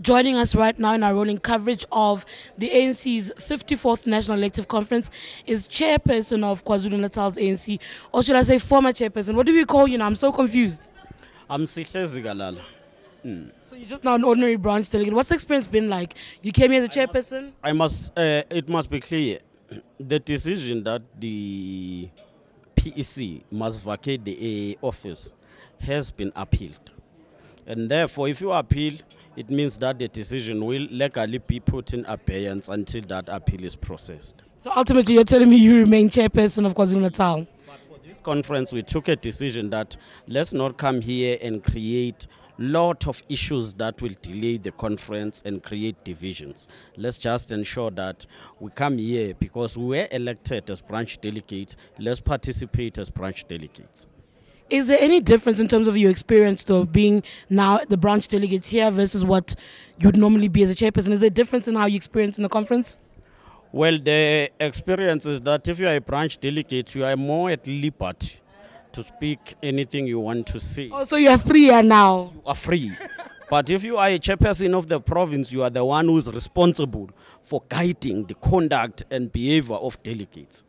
joining us right now in our rolling coverage of the ANC's 54th National Elective Conference is chairperson of KwaZulu-Natal's ANC, or should I say former chairperson? What do we call you now? I'm so confused. I'm Sihlezi Galala. So you're just now an ordinary branch delegate. What's the experience been like? You came here as a chairperson? It must be clear, the decision that the PEC must vacate the AA office has been appealed. And therefore, if you appeal, it means that the decision will legally be put in abeyance until that appeal is processed. So ultimately, you're telling me you remain chairperson of KwaZulu-Natal? But for this conference, we took a decision that let's not come here and create lot of issues that will delay the conference and create divisions. Let's just ensure that we come here because we were elected as branch delegates. Let's participate as branch delegates. Is there any difference in terms of your experience, though, being now the branch delegate here versus what you'd normally be as a chairperson? Is there a difference in how you experience in the conference? Well, the experience is that if you are a branch delegate, you are more at liberty to speak anything you want to say. Oh, so you are freer now? You are free. But if you are a chairperson of the province, you are the one who is responsible for guiding the conduct and behavior of delegates.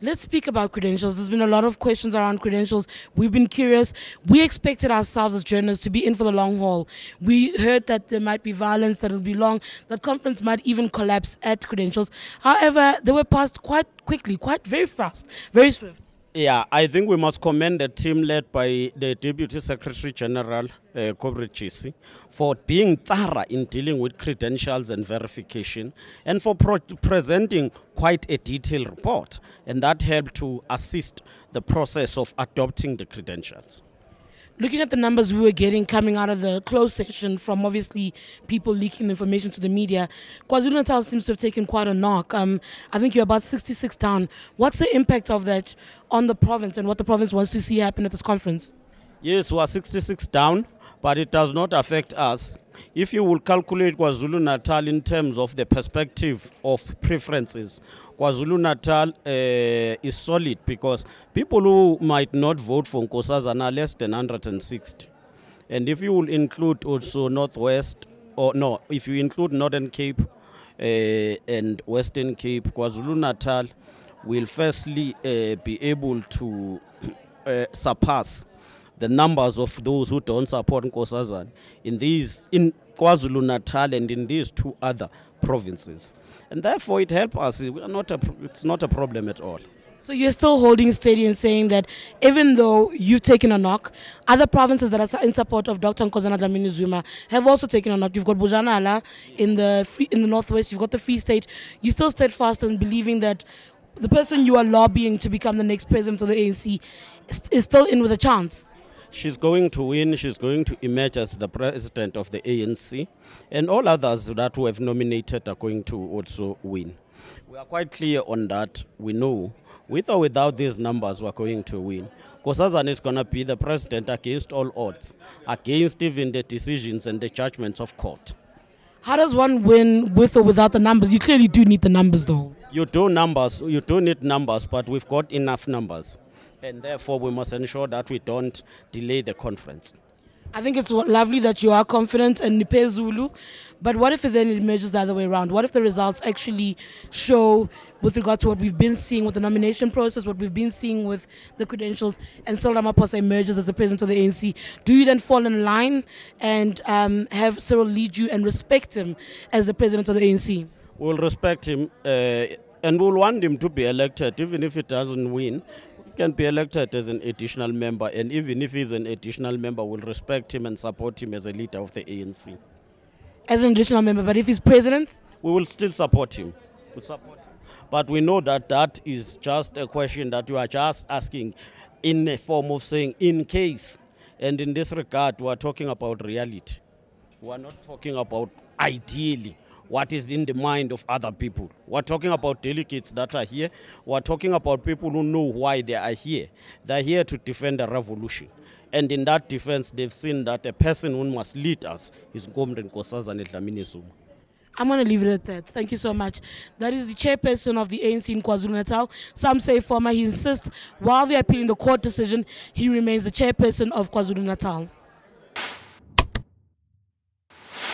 Let's speak about credentials. There's been a lot of questions around credentials. We've been curious. We expected ourselves as journalists to be in for the long haul. We heard that there might be violence, that it will be long, that conference might even collapse at credentials. However, they were passed quite quickly, very fast, very swift. Yeah, I think we must commend the team led by the Deputy Secretary General, Comrade Chisi, for being thorough in dealing with credentials and verification, and for presenting quite a detailed report. And that helped to assist the process of adopting the credentials. Looking at the numbers we were getting coming out of the closed session from obviously people leaking information to the media, KwaZulu-Natal seems to have taken quite a knock. I think you're about 66 down. What's the impact of that on the province and what the province wants to see happen at this conference? Yes, we are 66 down, but it does not affect us. If you will calculate KwaZulu-Natal in terms of the perspective of preferences, KwaZulu-Natal is solid because people who might not vote for Nkosazana are less than 160. And if you will include also Northwest, or no, if you include Northern Cape and Western Cape, KwaZulu-Natal will firstly be able to surpass the numbers of those who don't support Nkosazana in KwaZulu-Natal and in these two other provinces. And therefore it helps us. It's not a problem at all. So you're still holding steady and saying that even though you've taken a knock, other provinces that are in support of Dr. Nkosazana Dlamini-Zuma have also taken a knock. You've got Bojanala in the Northwest, you've got the Free State. You still steadfast in believing that the person you are lobbying to become the next president of the ANC is still in with a chance? She's going to win. She's going to emerge as the president of the ANC. And all others that we have nominated are going to also win. We are quite clear on that. We know, with or without these numbers, we're going to win. Nkosazana is going to be the president against all odds, against even the decisions and the judgments of court. How does one win with or without the numbers? You clearly do need the numbers, though. You do need numbers, but we've got enough numbers. And therefore, we must ensure that we don't delay the conference. I think it's lovely that you are confident in Nipe Zulu, but what if it then emerges the other way around? What if the results actually show, with regard to what we've been seeing with the nomination process, what we've been seeing with the credentials, and Cyril Ramaphosa emerges as the president of the ANC? Do you then fall in line and have Cyril lead you and respect him as the president of the ANC? We'll respect him and we'll want him to be elected, even if he doesn't win. Can be elected as an additional member, and even if he's an additional member, we'll respect him and support him as a leader of the ANC. As an additional member, but if he's president? We will still support him. But we know that that is just a question that you are just asking in a form of saying, in case. And in this regard, we are talking about reality. We are not talking about ideally what is in the mind of other people. We're talking about delegates that are here. We're talking about people who know why they are here. They're here to defend the revolution. And in that defense, they've seen that a person who must lead us is Comrade Nkosazana Dlamini-Zuma. I'm going to leave it at that. Thank you so much. That is the chairperson of the ANC in KwaZulu-Natal. Some say former. He insists while they're appealing the court decision, he remains the chairperson of KwaZulu-Natal.